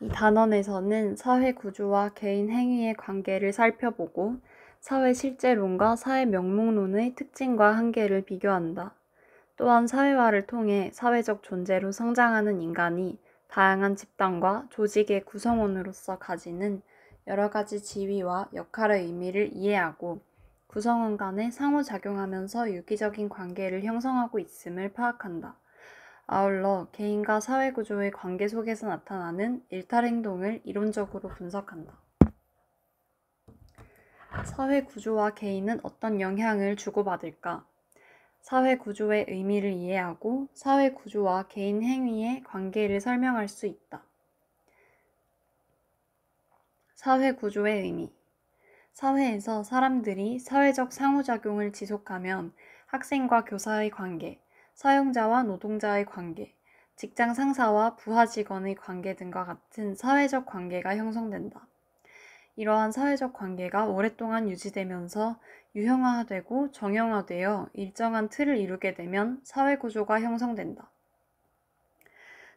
이 단원에서는 사회 구조와 개인 행위의 관계를 살펴보고 사회 실제론과 사회 명목론의 특징과 한계를 비교한다. 또한 사회화를 통해 사회적 존재로 성장하는 인간이 다양한 집단과 조직의 구성원으로서 가지는 여러 가지 지위와 역할의 의미를 이해하고 구성원 간에 상호작용하면서 유기적인 관계를 형성하고 있음을 파악한다. 아울러 개인과 사회구조의 관계 속에서 나타나는 일탈행동을 이론적으로 분석한다. 사회구조와 개인은 어떤 영향을 주고받을까? 사회구조의 의미를 이해하고 사회구조와 개인 행위의 관계를 설명할 수 있다. 사회구조의 의미. 사회에서 사람들이 사회적 상호작용을 지속하면 학생과 교사의 관계, 사용자와 노동자의 관계, 직장 상사와 부하 직원의 관계 등과 같은 사회적 관계가 형성된다. 이러한 사회적 관계가 오랫동안 유지되면서 유형화되고 정형화되어 일정한 틀을 이루게 되면 사회구조가 형성된다.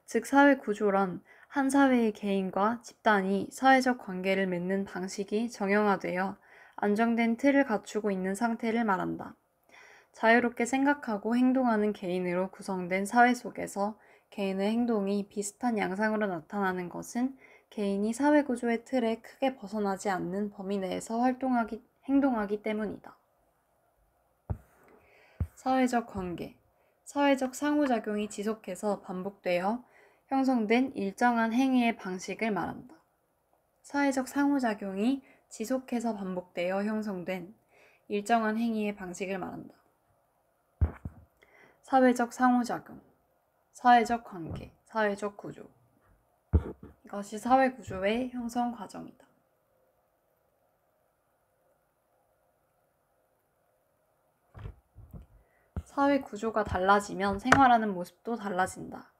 즉 사회구조란 한 사회의 개인과 집단이 사회적 관계를 맺는 방식이 정형화되어 안정된 틀을 갖추고 있는 상태를 말한다. 자유롭게 생각하고 행동하는 개인으로 구성된 사회 속에서 개인의 행동이 비슷한 양상으로 나타나는 것은 개인이 사회구조의 틀에 크게 벗어나지 않는 범위 내에서 행동하기 때문이다. 사회적 관계. 사회적 상호작용이 지속해서 반복되어 형성된 일정한 행위의 방식을 말한다. 사회적 상호작용이 지속해서 반복되어 형성된 일정한 행위의 방식을 말한다. 사회적 상호작용, 사회적 관계, 사회적 구조. 이것이 사회구조의 형성 과정이다. 사회구조가 달라지면 생활하는 모습도 달라진다.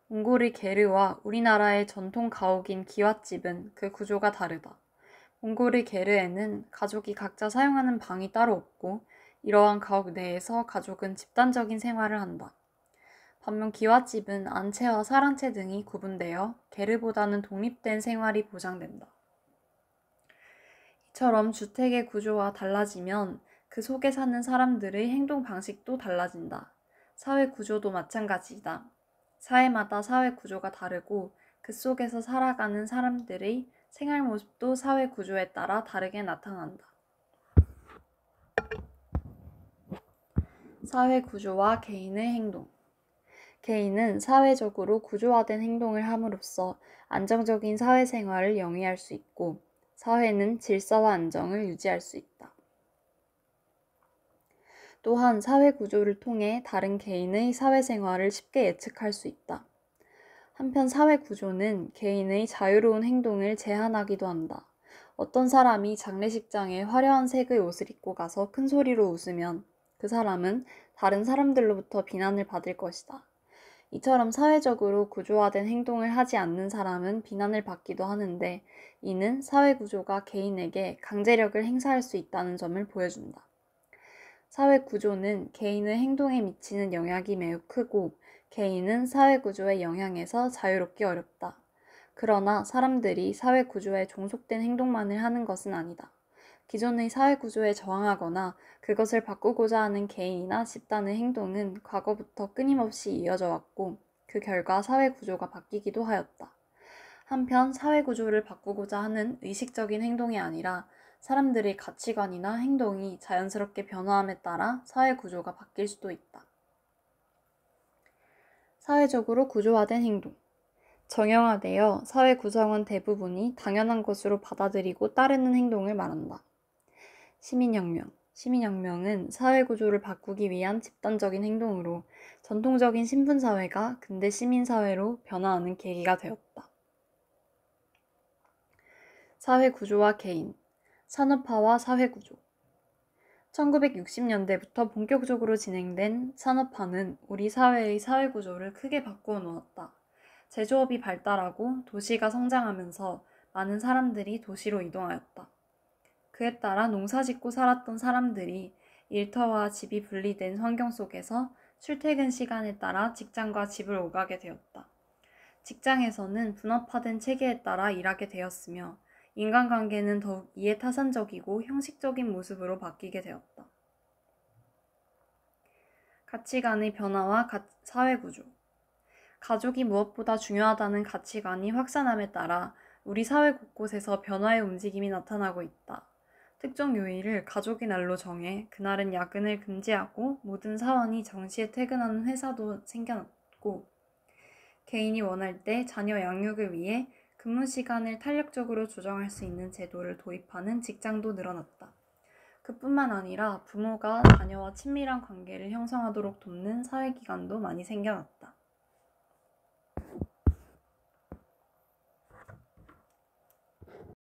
몽골의 게르와 우리나라의 전통 가옥인 기왓집은 그 구조가 다르다. 몽골의 게르에는 가족이 각자 사용하는 방이 따로 없고 이러한 가옥 내에서 가족은 집단적인 생활을 한다. 반면 기왓집은 안채와 살안채 등이 구분되어 게르보다는 독립된 생활이 보장된다. 이처럼 주택의 구조와 달라지면 그 속에 사는 사람들의 행동 방식도 달라진다. 사회 구조도 마찬가지이다. 사회마다 사회 구조가 다르고 그 속에서 살아가는 사람들의 생활 모습도 사회 구조에 따라 다르게 나타난다. 사회 구조와 개인의 행동. 개인은 사회적으로 구조화된 행동을 함으로써 안정적인 사회생활을 영위할 수 있고 사회는 질서와 안정을 유지할 수 있다. 또한 사회 구조를 통해 다른 개인의 사회생활을 쉽게 예측할 수 있다. 한편 사회 구조는 개인의 자유로운 행동을 제한하기도 한다. 어떤 사람이 장례식장에 화려한 색의 옷을 입고 가서 큰 소리로 웃으면 그 사람은 다른 사람들로부터 비난을 받을 것이다. 이처럼 사회적으로 구조화된 행동을 하지 않는 사람은 비난을 받기도 하는데 이는 사회 구조가 개인에게 강제력을 행사할 수 있다는 점을 보여준다. 사회 구조는 개인의 행동에 미치는 영향이 매우 크고 개인은 사회 구조의 영향에서 자유롭기 어렵다. 그러나 사람들이 사회 구조에 종속된 행동만을 하는 것은 아니다. 기존의 사회 구조에 저항하거나 그것을 바꾸고자 하는 개인이나 집단의 행동은 과거부터 끊임없이 이어져 왔고 그 결과 사회 구조가 바뀌기도 하였다. 한편 사회 구조를 바꾸고자 하는 의식적인 행동이 아니라 사람들의 가치관이나 행동이 자연스럽게 변화함에 따라 사회 구조가 바뀔 수도 있다. 사회적으로 구조화된 행동. 정형화되어 사회 구성원 대부분이 당연한 것으로 받아들이고 따르는 행동을 말한다. 시민혁명. 시민혁명은 사회구조를 바꾸기 위한 집단적인 행동으로 전통적인 신분사회가 근대 시민사회로 변화하는 계기가 되었다. 사회구조와 개인, 산업화와 사회구조. 1960년대부터 본격적으로 진행된 산업화는 우리 사회의 사회구조를 크게 바꾸어 놓았다. 제조업이 발달하고 도시가 성장하면서 많은 사람들이 도시로 이동하였다. 그에 따라 농사 짓고 살았던 사람들이 일터와 집이 분리된 환경 속에서 출퇴근 시간에 따라 직장과 집을 오가게 되었다. 직장에서는 분업화된 체계에 따라 일하게 되었으며 인간관계는 더욱 이해타산적이고 형식적인 모습으로 바뀌게 되었다. 가치관의 변화와 사회구조. 가족이 무엇보다 중요하다는 가치관이 확산함에 따라 우리 사회 곳곳에서 변화의 움직임이 나타나고 있다. 특정 요일을 가족의 날로 정해 그날은 야근을 금지하고 모든 사원이 정시에 퇴근하는 회사도 생겨났고, 개인이 원할 때 자녀 양육을 위해 근무 시간을 탄력적으로 조정할 수 있는 제도를 도입하는 직장도 늘어났다. 그뿐만 아니라 부모가 자녀와 친밀한 관계를 형성하도록 돕는 사회기관도 많이 생겨났다.